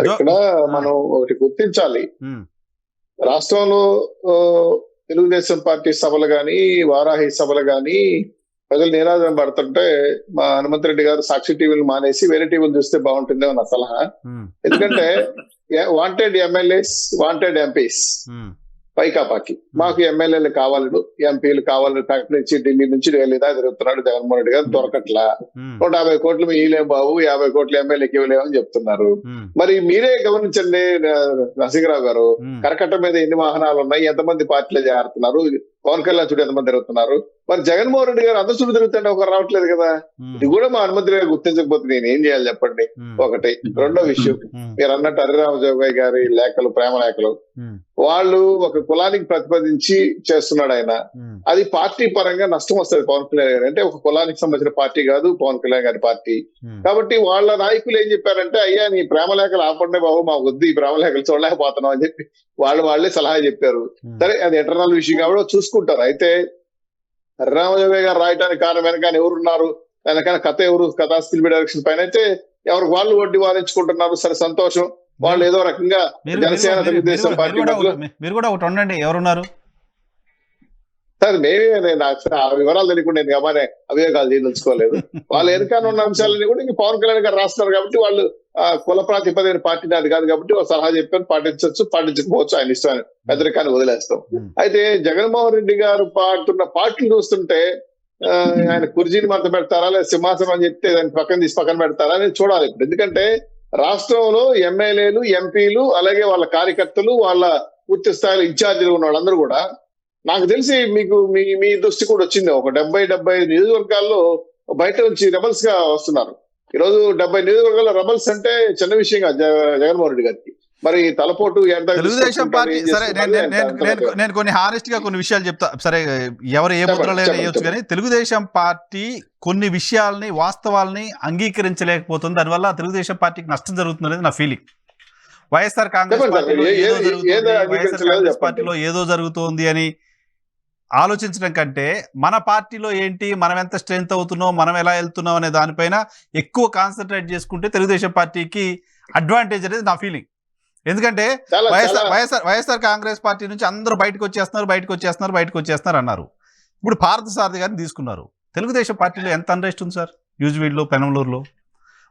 ఇక్కడ మనం ఒకటి గుర్తించాలి. రాష్ట్రంలో తెలుగుదేశం పార్టీ సభలు గాని, వారాహి సభలు గాని ప్రజలు నినాదం పడుతుంటే మా హనుమంతరెడ్డి గారు సాక్షి టీవీలు మానేసి వేరే టీవీలు చూస్తే బాగుంటుంది నా సలహా. ఎందుకంటే వాంటెడ్ ఎమ్మెల్యేస్, వాంటెడ్ ఎంపీస్ పైకాపాకి మాకు ఎమ్మెల్యేలు కావాలి, ఎంపీలు కావాలి, ఫ్యాక్టరీ నుంచి ఢిల్లీ నుంచి లేదా తిరుగుతున్నాడు జగన్మోహన్ రెడ్డి గారు, దొరకట్లా. 150 కోట్లు ఇవ్వలేము బాబు, 50 కోట్లు ఎమ్మెల్యేకి ఇవ్వలేమని చెప్తున్నారు. మరి మీరే గమనించండి నరసింహరావు గారు, కరకట్ట మీద ఎన్ని వాహనాలు ఉన్నాయి, ఎంతమంది పార్టీలో చేరుతున్నారు, పవన్ కళ్యాణ్ చుట్టూ ఎంతమంది తిరుగుతున్నారు, మరి జగన్మోహన్ రెడ్డి గారు అందరు చుట్టూ తిరుగుతుంటే ఒకరు రావట్లేదు కదా. ఇది కూడా మా హనుమంతరెడ్డి గారు గుర్తించకపోతే నేను ఏం చేయాలి చెప్పండి. ఒకటి. రెండో విషయం, మీరు అన్నట్టు హరిరామజోగయ్య గారి లేఖలు, ప్రేమ లేఖలు, వాళ్ళు ఒక కులానికి ప్రతిపాదించి చేస్తున్నాడు ఆయన. అది పార్టీ పరంగా నష్టం వస్తుంది పవన్ కళ్యాణ్ గారు. అంటే ఒక కులానికి సంబంధించిన పార్టీ కాదు పవన్ కళ్యాణ్ గారి పార్టీ. కాబట్టి వాళ్ళ నాయకులు ఏం చెప్పారంటే, అయ్యా నీ ప్రేమ లేఖలు ఆపండి బాబు, మాకు వద్దు ఈ ప్రేమ లేఖలు చూడలేకపోతున్నాం అని చెప్పి వాళ్ళే సలహా చెప్పారు. సరే, అది ఇంటర్నల్ విషయం కాబట్టి చూసుకుంటారు. అయితే హరిరామజోగయ్య గారు రాయడానికి కారణం వెనకాల ఎవరున్నారు, వెనకాల కథ ఎవరు, కథా స్కిల్ డైరెక్షన్ పైన అయితే ఎవరికి వాళ్ళు వడ్డీ వాదించుకుంటున్నారు. సరే, సంతోషం. వాళ్ళు ఏదో రకంగా జనసేన, తెలుగుదేశం పార్టీ మీరు కూడా ఒకటి ఉండండి, ఎవరున్నారు సార్, మేమే నాకు ఆ వివరాలు తెలియకుండా నేను గమానే అభియోగాలు చేయదలుచుకోలేదు. వాళ్ళు వెనకాల ఉన్న అంశాలని కూడా ఇంక పవన్ కళ్యాణ్ గారు రాస్తున్నారు కాబట్టి వాళ్ళు కుల ప్రాతిపదికన పార్టీ నాది కాదు కాబట్టి వాళ్ళు సలహా చెప్పారు, పాటించవచ్చు, పాటించకపోవచ్చు, ఆయన ఇష్టం, పెద్దరికాన్ని వదిలేస్తాం. అయితే జగన్మోహన్ రెడ్డి గారు పాడుతున్న పాటలు చూస్తుంటే ఆయన కుర్జీని మడత పెడతారా లేదా సింహాసనం అని చెప్తే దాన్ని పక్కన తీసి పక్కన పెడతారా అని చూడాలి ఇప్పుడు. ఎందుకంటే రాష్ట్రంలో ఎమ్మెల్యేలు, ఎంపీలు, అలాగే వాళ్ళ కార్యకర్తలు, వాళ్ళ పూర్తి స్థాయిలో ఇన్ఛార్జీలు ఉన్న వాళ్ళందరూ కూడా, నాకు తెలిసి మీకు మీ దృష్టి కూడా వచ్చింది, ఒక 70 నియోజకవర్గాల్లో బయట నుంచి రెబల్స్ గా వస్తున్నారు. ఈరోజు 70 నియోజకవర్గాల్లో రెబల్స్ అంటే చిన్న విషయం కాదు జగన్మోహన్ రెడ్డి గారికి. మరి తలపోటు తెలుగుదేశం పార్టీ, సరే నేను కొన్ని హానెస్ట్ గా కొన్ని విషయాలు చెప్తా, సరే ఎవరు ఏ ముద్రలైనా వేయొచ్చు, కానీ తెలుగుదేశం పార్టీ కొన్ని విషయాల్ని, వాస్తవాల్ని అంగీకరించలేకపోతుంది. దానివల్ల తెలుగుదేశం పార్టీకి నష్టం జరుగుతుంది అనేది నా ఫీలింగ్. వైఎస్ఆర్ కాంగ్రెస్ పార్టీలో ఏదో జరుగుతోంది అని ఆలోచించడం కంటే మన పార్టీలో ఏంటి, మనం ఎంత స్ట్రెంత్ అవుతున్నాం, మనం ఎలా వెళ్తున్నాం అనే దానిపైన ఎక్కువ కాన్సన్ట్రేట్ చేసుకుంటే తెలుగుదేశం పార్టీకి అడ్వాంటేజ్ అనేది నా ఫీలింగ్. ఎందుకంటే వైఎస్ఆర్ కాంగ్రెస్ పార్టీ నుంచి అందరూ బయటకు వచ్చేస్తున్నారు అన్నారు. ఇప్పుడు పార్థసారథి గారిని తీసుకున్నారు. తెలుగుదేశం పార్టీలో ఎంత అన్రెస్ట్ ఉంది సార్. యూజ్వీడ్లో, పెనంలూరులో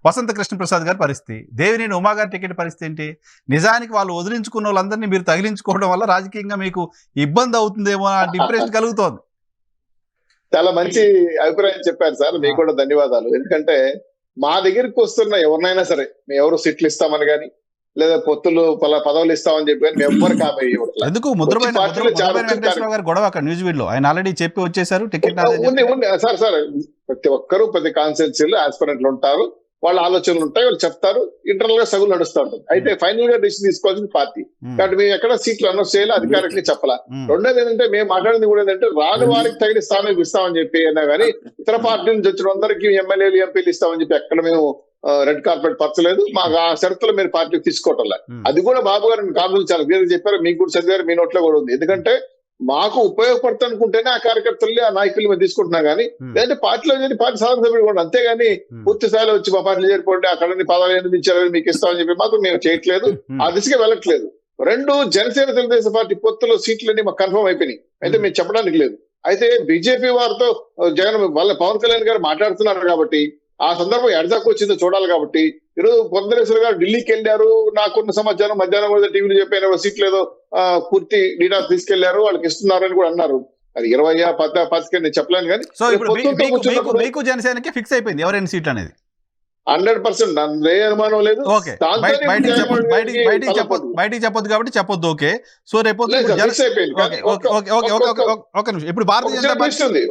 వసంత కృష్ణప్రసాద్ గారి పరిస్థితి, దేవినేని ఉమా గారి టికెట్ పరిస్థితి ఏంటి? నిజానికి వాళ్ళు వదిలించుకున్న వాళ్ళందరినీ మీరు తగిలించుకోవడం వల్ల రాజకీయంగా మీకు ఇబ్బంది అవుతుందేమో అనే ఇంప్రెషన్ కలుగుతోంది. చాలా మంచి అభిప్రాయం చెప్పారు సార్, మీకు కూడా ధన్యవాదాలు. ఎందుకంటే మా దగ్గరికి వస్తున్న ఎవరినైనా సరే మేము ఎవరు సీట్లు ఇస్తామని కానీ లేదా పొత్తులు పదవులు ఇస్తామని చెప్పి కానీ మేము ఎవరికి ఎందుకు గారు గొడవ అక్కడ న్యూజివీడ్లో ఆయన ఆల్రెడీ చెప్పి వచ్చేసారు టికెట్ ఉంది సార్. ప్రతి ఒక్కరు ప్రతి కాన్స్టిట్యున్సీలో ఆస్పిరెంట్లు ఉంటారు, వాళ్ళ ఆలోచనలు ఉంటాయి, వాళ్ళు చెప్తారు, ఇంటర్నల్ గా సగులు నడుస్తూ ఉంటుంది. అయితే ఫైనల్ గా డిసిషన్ తీసుకోవాల్సిన పార్టీ కాబట్టి మేము ఎక్కడ సీట్లు అనౌన్స్ చేయాలి, అధికారికంగా చెప్పాలా. రెండోది ఏంటంటే మేము మాట్లాడింది కూడా ఏంటంటే రాని వారికి తగిన స్థానం ఇస్తామని చెప్పి అయినా కానీ ఇతర పార్టీ నుంచి వచ్చిన అందరికీ ఎమ్మెల్యేలు, ఎంపీలు ఇస్తామని చెప్పి ఎక్కడ మేము రెడ్ కార్పెట్ పరచలేదు. మాకు ఆ షరతులు మీరు పార్టీకి తీసుకోవటంలే. అది కూడా బాబు గారు కాదు చాలా క్లియర్ చెప్పారు, మీకు కూడా చదివారు, మీ నోట్లో కూడా ఉంది. ఎందుకంటే మాకు ఉపయోగపడుతుంది అనుకుంటేనే ఆ కార్యకర్తల్ని, ఆ నాయకుల్ని మేము తీసుకుంటున్నాం కానీ లేదంటే పార్టీలో చేరి పార్టీ సాధారణ సభ్యులు కూడా అంతేగాని పూర్తి స్థాయిలో వచ్చి మా పార్టీలో చేరిపోండి అక్కడ పదవి ఎందుకు ఇచ్చారని మీకు ఇస్తామని చెప్పి మాత్రం మేము చేయట్లేదు, ఆ దిశగా వెళ్ళట్లేదు. రెండు, జనసేన తెలుగుదేశం పార్టీ పొత్తులో సీట్లన్నీ మాకు కన్ఫర్మ్ అయిపోయినాయి, అయితే మేము చెప్పడానికి లేదు. అయితే బీజేపీ వారితో వాళ్ళ పవన్ కళ్యాణ్ గారు మాట్లాడుతున్నారు కాబట్టి ఆ సందర్భం ఎడదాకా వచ్చిందో చూడాలి. కాబట్టి ఈరోజు పొందరేశ్వర గారు ఢిల్లీకి వెళ్ళారు, నాకున్న సమాచారం మధ్యాహ్నం కూడా టీవీలో చెప్పిన సీట్లు ఏదో పూర్తి డీటా తీసుకెళ్లారు, వాళ్ళకి ఇస్తున్నారని కూడా అన్నారు. అది 20-10 నేను చెప్పలేను కానీ మీకు జనసేనకి ఫిక్స్ అయిపోయింది ఎవరైనా సీట్లు అనేది 100%, ఏ అనుమానం లేదు. బయటికి చెప్పొద్దు కాబట్టి చెప్పొద్దు. ఓకే, సో రేపు ఇప్పుడు భారతీయ జనతా పార్టీ ఉంది,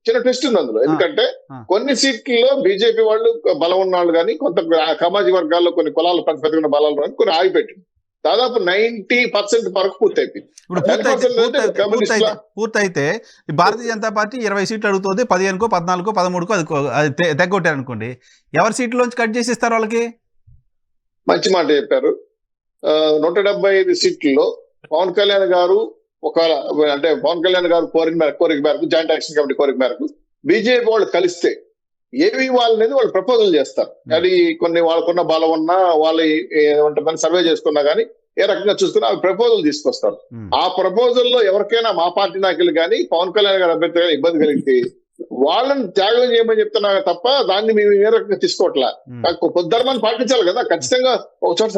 చిన్న ట్విస్ట్ ఉంది అందులో. ఎందుకంటే కొన్ని సీట్లలో బీజేపీ వాళ్ళు బలం ఉన్న వాళ్ళు కానీ కొంత సామాజిక వర్గాల్లో కొన్ని కులాల ప్రతిపదిన బలాలు కానీ కొన్ని ఆగిపెట్టింది. దాదాపు 90% వరకు పూర్తయిపోయింది. పూర్తయితే భారతీయ జనతా పార్టీ 20 సీట్లు అడుగుతుంది, 15కో 14కో 13కో అది తెగొట్టారు అనుకోండి, ఎవరి సీట్లోంచి కట్ చేసి ఇస్తారు వాళ్ళకి? మంచి మాట చెప్పారు. 175 సీట్లలో పవన్ కళ్యాణ్ గారు పవన్ కళ్యాణ్ గారు కోరిక మేరకు జాయింట్ యాక్షన్ కమిటీ కోరిక మేరకు బీజేపీ వాళ్ళు కలిస్తే ఏవి ఇవ్వాలనేది వాళ్ళు ప్రపోజల్ చేస్తారు. అది కొన్ని వాళ్ళకున్న బలం ఉన్నా వాళ్ళు ఏమంటారు సర్వే చేసుకున్నా కానీ ఏ రకంగా చూసుకున్నా ఆ ప్రపోజల్ తీసుకొస్తారు. ఆ ప్రపోజల్ లో ఎవరికైనా మా పార్టీ నాయకులు కానీ పవన్ కళ్యాణ్ గారి అభ్యర్థి గానీ ఇబ్బంది కలిగితే వాళ్ళని త్యాగం చేయమని చెప్తున్నా తప్ప దాన్ని మేము ఏ రకంగా తీసుకోవట్లా. ధర్మాన్ని పాటించాలి కదా, ఖచ్చితంగా ఒక చోట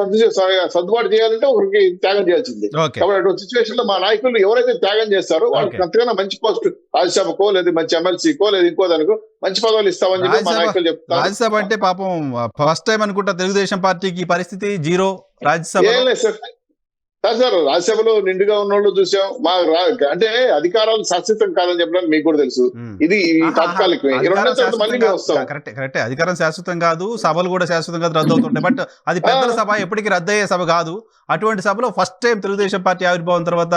సర్దుబాటు చేయాలంటే ఒకరికి త్యాగం చేయాల్సింది. కాబట్టి అటువంటి సిచ్యువేషన్ లో మా నాయకులు ఎవరైతే త్యాగం చేస్తారో వాళ్ళకి అంతకన్నా మంచి పోస్ట్ రాజ్యసభకో లేదు మంచి ఎమ్మెల్సీకో లేదు ఇంకో దానికో మంచి పదవులు ఇస్తామని చెప్పి మా నాయకులు చెప్తారు. రాజ్యసభ అంటే పాపం ఫస్ట్ టైం అనుకుంటా తెలుగుదేశం పార్టీకి పరిస్థితి జీరో. రాజ్యసభ ఏం లేదు సార్ రాజ్యసభలో నిండుగా ఉన్నోళ్ళు చూసాం. మా అంటే అధికారాలు శాశ్వతం కాదని చెప్పడానికి మీకు కూడా తెలుసు. ఇది తాత్కాలికమే. మళ్ళీ వస్తాం. కరెక్టే అధికారం శాశ్వతం కాదు, సభలు కూడా శాశ్వతం కాదు, రద్దు అవుతుంటాయి. బట్ అది పెద్దల సభ, ఎప్పటికీ రద్దు అయ్యే సభ కాదు. అటువంటి సభలో ఫస్ట్ టైం తెలుగుదేశం పార్టీ ఆవిర్భావం తర్వాత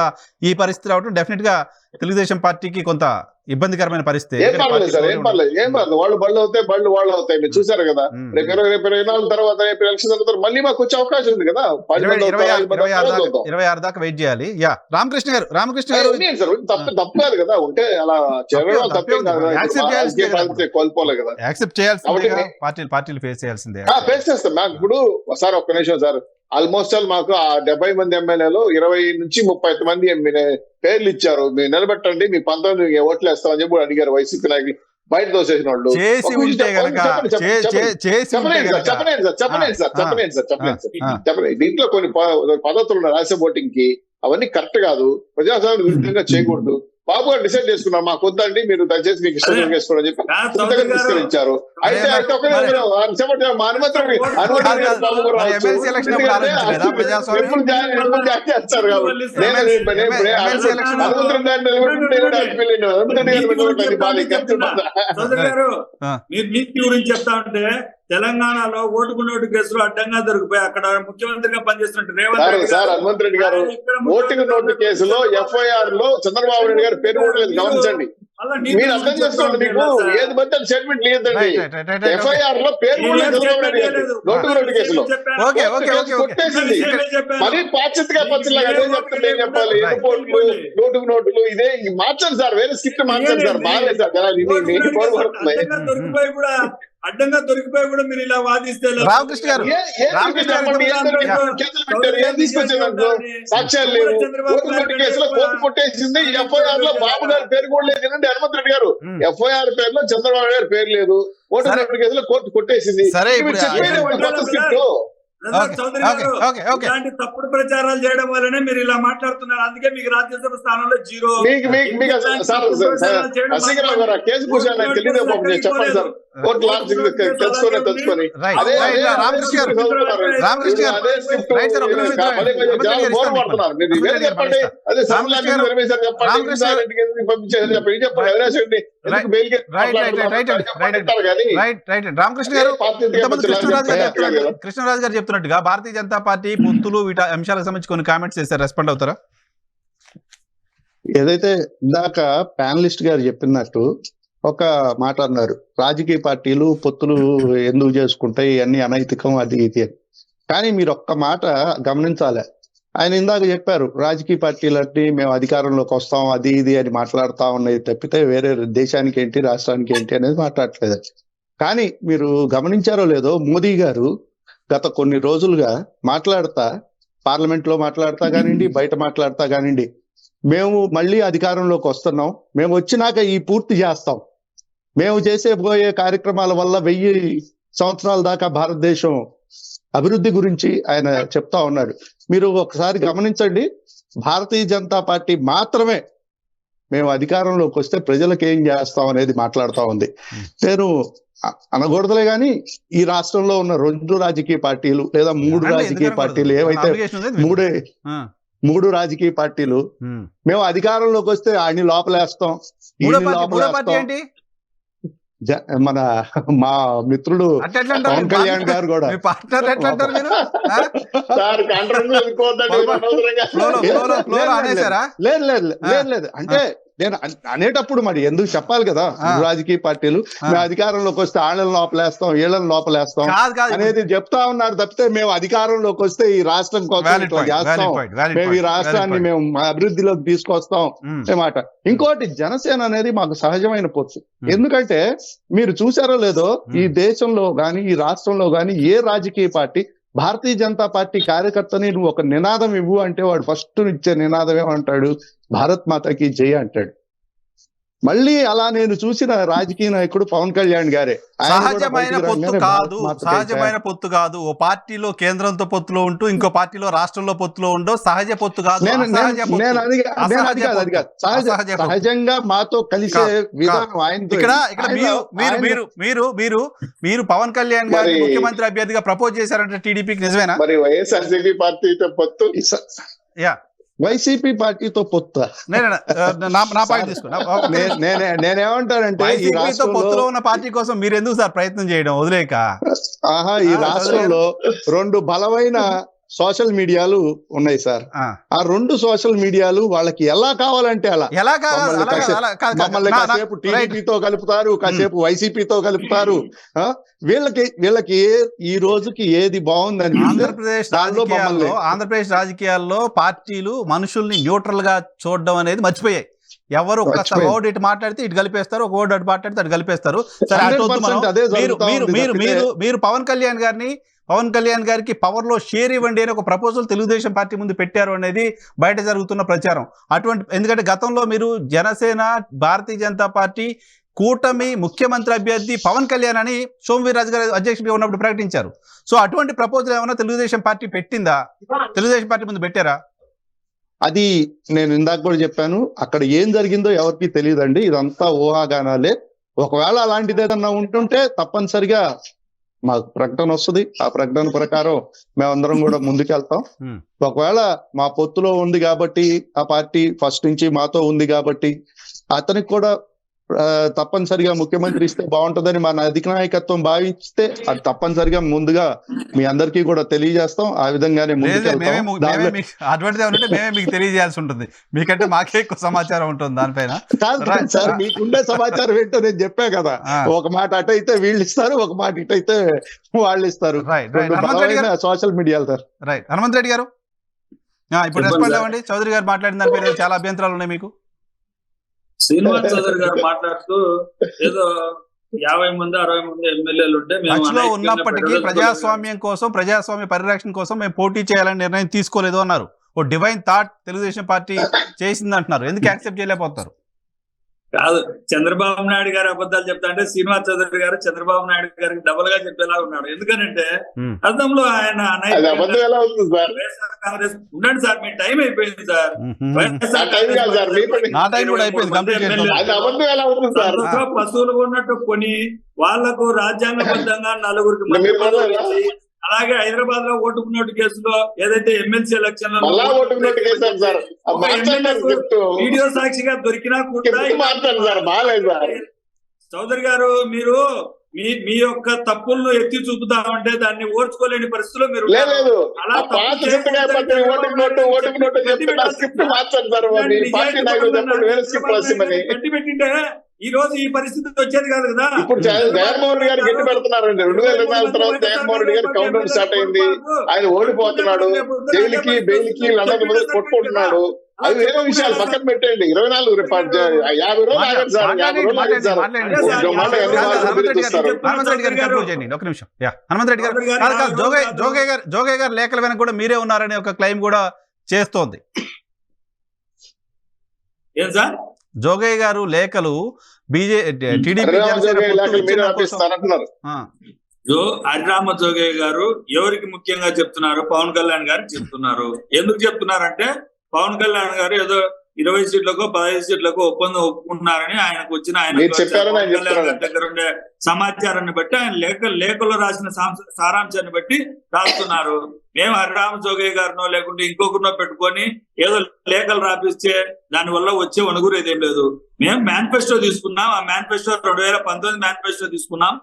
ఈ పరిస్థితి రావడం డెఫినెట్ గా తెలుగుదేశం పార్టీకి కొంత ఇబ్బందికరమైన పరిస్థితి. ఏం పర్లేదు వాళ్ళు బళ్ళు అవుతాయి, బళ్ళు వాళ్ళు అవుతాయి. మీరు చూసారు కదా, రేపు 24 తర్వాత రేపు ఎలక్షన్ తర్వాత మళ్ళీ మాకు వచ్చే అవకాశం ఉంది కదా. 26 దాకా వెయిట్ చేయాలి. రామకృష్ణ గారు తప్పు కాదు కదా, ఉంటే అలా చేయడం తప్పేం కాదు. కోల్పోలే కదా, యాక్సెప్ట్ చేయాల్సిందే, పార్టీలు ఫేస్ చేయాల్సిందే. ఫేస్ చేస్తాం. నాకు ఇప్పుడు సార్ ఒక్క నిమిషం సార్, ఆల్మోస్ట్ ఆల్ మాకు ఆ 70 మంది ఎమ్మెల్యేలు 20 నుంచి 30 మంది పేర్లు ఇచ్చారు. మీరు నిలబెట్టండి, మీ 19 ఓట్లు వేస్తామని చెప్పి అడిగారు వైసీపీ నాయకులు. బయట తోసేసిన చెప్పలేదు. దీంట్లో కొన్ని పద్ధతులు ఉన్నాయి రాజ్యసభ ఓటింగ్ కి, అవన్నీ కరెక్ట్ కాదు, ప్రజాస్వామ్య విరుద్ధంగా చేయకూడదు. బాబు గారు డిసైడ్ చేసుకున్నారు మాకు వద్దండి, మీరు దయచేసి మీకు ఇష్టం చేసుకోండి అని చెప్పి తిరస్కరించారు. అయితే మా అనుమతి చేస్తారు గురించి చెప్తా ఉంటే తెలంగాణలో ఓటుకు నోటు కేసులు అడ్డంగా దొరికిపోయి అక్కడ ముఖ్యమంత్రిగా పనిచేస్తున్నట్టు రేవంత్ సార్ హనుమంత్ రెడ్డి గారు ఓటుకు నోటు కేసులో FIR లో చంద్రబాబు నాయుడు గారు పేరు కూడా లేదు, గమనించండి. మీరు అర్థం చేసుకోండి, మీకు ఏది బట్టి స్టేట్మెంట్ లేదండి. FIR లో పేరు కూడా లేదు చంద్రబాబు నాయుడు గారు ఓటుకు నోటు కేసులో కొట్టేసింది. మరి పాశ్చాత్య పచ్చలాగా అదే చెప్తుంటే ఏం చెప్పాలి? ఎయిర్పోర్ట్లు నోటుకు నోటులు ఇదే మార్చండి సార్, వేరే స్క్రిప్ట్ మార్చండి సార్. బాగాలేదు సార్, అడ్డంగా దొరికిపోయి కూడా మీరు ఇలా వాదిస్తే రామకృష్ణ గారు సాక్ష్యాలు లేవు. ఓటుకు నోటు కేసులో కోర్టు కొట్టేసింది. FIR లో బాబు గారి పేరు కూడా లేదు. హనుమంత్ రెడ్డి గారు FIR పేరులో చంద్రబాబు గారి పేరు లేదు. ఓటుకు నోటు కేసులో కోర్టు కొట్టేసింది. ఇలాంటి తప్పుడు ప్రచారాలు చేయడం వల్లనే మీరు ఇలా మాట్లాడుతున్నారు. అందుకే మీకు రాజ్యసభ స్థానంలో జీరో. తెలుసుకొని కృష్ణరాజు గారు చెప్తున్నట్టుగా భారతీయ జనతా పార్టీ పొత్తులు వీటి అంశాలకు సంబంధించి కొన్ని కామెంట్స్ చేస్తారు, రెస్పాండ్ అవుతారా? ఏదైతే ఇందాక ప్యానలిస్ట్ గారు చెప్పినట్టు ఒక మాట అన్నారు, రాజకీయ పార్టీలు పొత్తులు ఎందుకు చేసుకుంటాయి, అన్ని అనైతికం అది ఇది అని. కానీ మీరు ఒక్క మాట గమనించాలి, ఆయన ఇందాక చెప్పారు రాజకీయ పార్టీలన్నీ మేము అధికారంలోకి వస్తాం అది ఇది అని మాట్లాడుతా ఉన్నాయి తప్పితే వేరే దేశానికి ఏంటి రాష్ట్రానికి ఏంటి అనేది మాట్లాడట్లేదు. కానీ మీరు గమనించారో లేదో, మోదీ గారు గత కొన్ని రోజులుగా మాట్లాడతా, పార్లమెంట్ లో మాట్లాడతా కానివ్వండి, బయట మాట్లాడతా కానివ్వండి, మేము మళ్ళీ అధికారంలోకి వస్తున్నాం, మేము వచ్చినాక ఈ పూర్తి చేస్తాం, మేము పోయే కార్యక్రమాల వల్ల 1000 సంవత్సరాల దాకా భారతదేశం అభివృద్ధి గురించి ఆయన చెప్తా ఉన్నాడు. మీరు ఒకసారి గమనించండి, భారతీయ జనతా పార్టీ మాత్రమే మేము అధికారంలోకి వస్తే ప్రజలకు ఏం చేస్తాం అనేది మాట్లాడుతా ఉంది. నేను అనకూడదులే గాని ఈ రాష్ట్రంలో ఉన్న 2 రాజకీయ పార్టీలు లేదా 3 రాజకీయ పార్టీలు ఏవైతే 3 రాజకీయ పార్టీలు మేము అధికారంలోకి వస్తే ఆయన్ని లోపలేస్తాం, మన మా మిత్రుడు పవన్ కళ్యాణ్ గారు కూడా లేదు అంటే నేను అనేటప్పుడు మరి ఎందుకు చెప్పాలి కదా, రాజకీయ పార్టీలు మేము అధికారంలోకి వస్తే ఆళ్ళని లోపలేస్తాం వీళ్ళని లోపలేస్తాం అనేది చెప్తా ఉన్నారు తప్పితే మేము అధికారంలోకి వస్తే ఈ రాష్ట్రం కోసం చేస్తాం, మేము ఈ రాష్ట్రాన్ని మేము అభివృద్ధిలోకి తీసుకొస్తాం అన్నమాట. ఇంకోటి జనసేన అనేది మాకు సహజమైన పొత్తు. ఎందుకంటే మీరు చూసారో లేదో ఈ దేశంలో గాని ఈ రాష్ట్రంలో గాని ఏ రాజకీయ పార్టీ భారతీయ జనతా పార్టీ కార్యకర్తని నువ్వు ఒక నినాదం ఇవ్వు అంటే వాడు ఫస్ట్ ఇచ్చే నినాదం ఏమంటాడు, భారత్ మాతకి జై అంటాడు. మళ్ళీ అలా నేను చూసిన రాజకీయ నాయకుడు పవన్ కళ్యాణ్ గారే. సహజమైన పొత్తు కాదు, సహజమైన పొత్తు కాదు. ఓ పార్టీలో కేంద్రంతో పొత్తులో ఉంటూ ఇంకో పార్టీలో రాష్ట్రంలో పొత్తులో ఉండో సహజ పొత్తు కాదు. సహజంగా మాతో కలిసే విధానం ఆయనతో. మీరు పవన్ కళ్యాణ్ గారు ముఖ్యమంత్రి అభ్యర్థిగా ప్రపోజ్ చేశారంటే టీడీపీకి నిజమేనా? మరి వైఎస్ఆర్సీపీ పార్టీతో పొత్తు, వైసీపీ పార్టీతో పొత్తు నేనేమంటానంటే ఈ పొత్తులో ఉన్న పార్టీ కోసం మీరు ఎందుకు సార్ ప్రయత్నం చేయడం వదిలేక? ఈ రాష్ట్రంలో 2 బలమైన సోషల్ మీడియాలు ఉన్నాయి సార్. ఆ 2 సోషల్ మీడియాలు వాళ్ళకి ఎలా కావాలంటే అలా మమ్మల్ని కాసేపు టీడీపీతో కలుపుతారు, కాసేపు వైసీపీతో కలుపుతారు. వీళ్ళకి ఈ రోజుకి ఏది బాగుందని ఆంధ్రప్రదేశ్ రాజకీయాల్లో పార్టీలు మనుషుల్ని న్యూట్రల్ గా చూడడం అనేది మర్చిపోయాయి. ఎవరు ఒక్కసారి ఓటు ఇటు మాట్లాడితే ఇటు కలిపేస్తారు, ఒక ఓటు అటు మాట్లాడితే అటు కలిపేస్తారు. మీరు పవన్ కళ్యాణ్ గారికి పవర్ లో షేర్ ఇవ్వండి అని ఒక ప్రపోజల్ తెలుగుదేశం పార్టీ ముందు పెట్టారు అనేది బయట జరుగుతున్న ప్రచారం. ఎందుకంటే గతంలో మీరు జనసేన భారతీయ జనతా పార్టీ కూటమి ముఖ్యమంత్రి అభ్యర్థి పవన్ కళ్యాణ్ అని సోమవీర్రాజు గారు అధ్యక్షుడిగా ఉన్నప్పుడు ప్రకటించారు. సో అటువంటి ప్రపోజల్ ఏమైనా తెలుగుదేశం పార్టీ పెట్టిందా? తెలుగుదేశం పార్టీ ముందు పెట్టారా? అది నేను ఇందాక కూడా చెప్పాను, అక్కడ ఏం జరిగిందో ఎవరికి తెలియదండి, ఇదంతా ఊహాగానాలే. ఒకవేళ అలాంటిది ఏదన్నా ఉంటుంటే తప్పనిసరిగా మాకు ప్రకటన వస్తుంది. ఆ ప్రకటన ప్రకారం మేమందరం కూడా ముందుకెళ్తాం. ఒకవేళ మా పొత్తులో ఉంది కాబట్టి, ఆ పార్టీ ఫస్ట్ నుంచి మాతో ఉంది కాబట్టి అతనికి కూడా తప్పనిసరిగా ముఖ్యమంత్రి ఇస్తే బాగుంటుందని మన అధినాయకత్వం భావిస్తే అది తప్పనిసరిగా ముందుగా మీ అందరికీ కూడా తెలియజేస్తాం. ఆ విధంగానే మీకు తెలియజేయాల్సి ఉంటుంది, మీకంటే మాకే ఎక్కువ సమాచారం ఉంటుంది దానిపైన. కాదు సార్, మీకుండే సమాచారం ఏంటో నేను చెప్పా కదా, ఒక మాట అటైతే వీళ్ళు ఇస్తారు, ఒక మాట ఇటైతే వాళ్ళు ఇస్తారు. సోషల్ మీడియాలో సార్. రైట్, హనుమంత్ రెడ్డి గారు ఇప్పుడు రెస్పాండ్ అవ్వండి. చౌదరి గారు మాట్లాడిన దానిపైన చాలా అభ్యంతరాలు ఉన్నాయి మీకు. శ్రీనివాస్ చౌదరి గారు మాట్లాడుతూ ఏదో 50 మంది 60 మంది ఎమ్మెల్యేలు ఉంటే ఉన్నప్పటికీ ప్రజాస్వామ్యం కోసం, ప్రజాస్వామ్య పరిరక్షణ కోసం మేము పోటీ చేయాలని నిర్ణయం తీసుకోలేదు అన్నారు. ఓ డివైన్ థాట్ తెలుగుదేశం పార్టీ చేసింది అంటున్నారు. ఎందుకు యాక్సెప్ట్ చేయలేకపోతారు? కాదు, చంద్రబాబు నాయుడు గారు అబద్ధాలు చెప్తా అంటే శ్రీనివాస్ చౌదరి గారు చంద్రబాబు నాయుడు గారికి డబుల్ గా చెప్పేలా ఉన్నాడు. ఎందుకంటే అర్థంలో ఆయన కాంగ్రెస్ ఉండండి సార్, మీ టైం అయిపోయింది సార్. పశువులు ఉన్నట్టు కొని వాళ్లకు రాజ్యాంగబద్ధంగా 4 అలాగే హైదరాబాద్ లో ఓటుకున్నట్టు కేసులో ఏదైతే ఎమ్మెల్సీ ఎలక్షన్ వీడియో సాక్షిగా దొరికినా కూడా చౌదరి గారు మీరు మీ యొక్క తప్పులను ఎత్తి చూపుతామంటే దాన్ని ఓర్చుకోలేని పరిస్థితిలో మీరు గట్టి పెట్టింటే ఈ రోజు ఈ పరిస్థితి వచ్చేది కాదు కదా. ఇప్పుడు జగన్మోహన్ రెడ్డి గారు గట్టి పెడుతున్నారండి. 2024 తర్వాత జగన్మోహన్ రెడ్డి గారు కౌంటర్ స్టార్ట్ అయింది, ఆయన ఓడిపోతున్నాడు, జైలుకి బెయిల్కి లండన్ మీద కొట్టుకుంటున్నాడు. అవి వేరే విషయాలు పక్కన పెట్టండి. 24 50 రోజులు ఆగండి సార్, 50 రోజులు ఆగండి సార్. హనుమంత్ రెడ్డి గారు జోగయ్య గారు లేఖల వెనక కూడా మీరే ఉన్నారనే ఒక క్లెయిమ్ కూడా చేస్తోంది. ఏం సార్ జోగయ్య గారు లేఖలు హరిరామ జోగయ్య గారు ఎవరికి ముఖ్యంగా చెప్తున్నారు? పవన్ కళ్యాణ్ గారికి చెప్తున్నారు. ఎందుకు చెప్తున్నారంటే పవన్ కళ్యాణ్ గారు ఏదో 20 సీట్లకు 15 సీట్లకు ఒప్పందం ఒప్పుకుంటున్నారని ఆయనకు వచ్చిన ఆయన దగ్గర ఉండే సమాచారాన్ని బట్టి ఆయన లేఖలో రాసిన సారాంశాన్ని బట్టి రాస్తున్నారు. మేము హరిరామ జోగయ్య గారినో లేకుంటే ఇంకొకరినో పెట్టుకొని ఏదో లేఖలు రాపిస్తే దాని వల్ల వచ్చే వణుగురేది ఏం లేదు. మేము మేనిఫెస్టో తీసుకున్నాం. ఆ మేనిఫెస్టో 2019 మేనిఫెస్టో తీసుకున్నాం.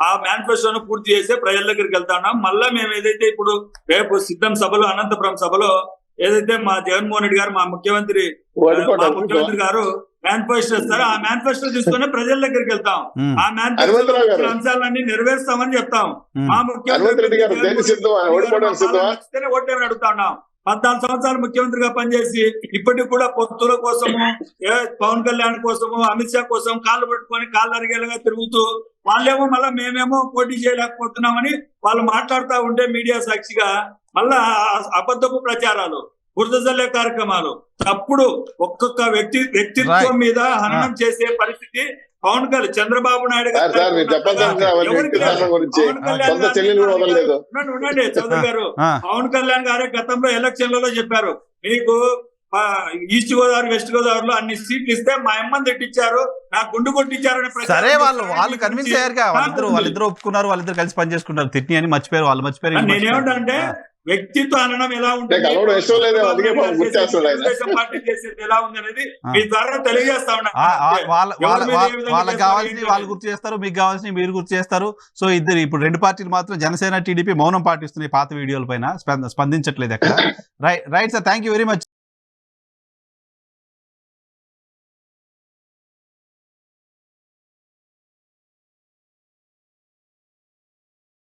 ఆ మేనిఫెస్టోను పూర్తి చేసే ప్రజల దగ్గరికి వెళ్తా ఉన్నాం. మళ్ళా మేము ఏదైతే ఇప్పుడు రేపు సిద్ధం సభలో అనంతపురం సభలో ఏదైతే మా జగన్మోహన్ రెడ్డి గారు మా ముఖ్యమంత్రి గారు మేనిఫెస్టో ఇస్తారు. ఆ మేనిఫెస్టో తీసుకుని ప్రజల దగ్గరికి వెళ్తాం. ఆ హనుమంతరావు గారు. మేనిఫెస్టో అంశాలన్నీ నెరవేరుస్తామని చెప్తాం. మా హనుమంత్ రెడ్డి గారు దేని సిద్ధమా? ఓడిపోవడానికి సిద్ధమా? ఓటేమని అడుగుతా ఉన్నాం. 14 సంవత్సరాలు ముఖ్యమంత్రిగా పనిచేసి ఇప్పటికి కూడా పొత్తుల కోసము, పవన్ కళ్యాణ్ కోసము, అమిత్ షా కోసం కాళ్ళు పట్టుకొని కాళ్ళు అరిగేలాగా తిరుగుతూ వాళ్ళేమో మళ్ళీ మేమేమో పోటీ చేయలేకపోతున్నామని వాళ్ళు మాట్లాడుతూ ఉంటే మీడియా సాక్షిగా మళ్ళా అబద్ధపు ప్రచారాలు, బురదజల్లే కార్యక్రమాలు, తప్పుడు ఒక్కొక్క వ్యక్తిత్వం మీద హననం చేసే పరిస్థితి పవన్ కళ్యాణ్, చంద్రబాబు నాయుడు సార్ సార్ మీరు చెప్పాల్సిన వ్యక్తిత్వం గురించి సొంత చెల్లెలు కూడా వదలలేదు. ఉండండి చౌదరి గారు. పవన్ కళ్యాణ్ గారే గతంలో ఎలక్షన్లలో చెప్పారు, మీకు ఈస్ట్ గోదావరి వెస్ట్ గోదావరిలో అన్ని సీట్లు ఇస్తే మా అమ్మని తిట్టించారు, నా గుండు కొట్టించారు. సరే వాళ్ళు కన్విన్స్ అయ్యారుగా, వాళ్ళిద్దరు ఒప్పుకున్నారు, వాళ్ళిద్దరు కలిసి పని చేసుకున్నారు. తిట్ని అని మర్చిపోయారు, వాళ్ళు మర్చిపోయారు. నేనేమంటే వ్యక్తిత్వ హననం ఎలా ఉంటుంది, పార్టీ చేసేది ఎలా ఉంది అనేది మీ ద్వారా తెలియజేస్తా ఉన్నా. వాళ్ళకి కావాల్సి వాళ్ళు గుర్తు చేస్తారు, మీకు కావాల్సి మీరు గుర్తు చేస్తారు. సో ఇద్దరు ఇప్పుడు రెండు పార్టీలు మాత్రం జనసేన టీడీపీ మౌనం పాటిస్తున్నాయి పాత వీడియోల పైన, స్పందించట్లేదు ఎక్కడ. Right sir, thank you very much.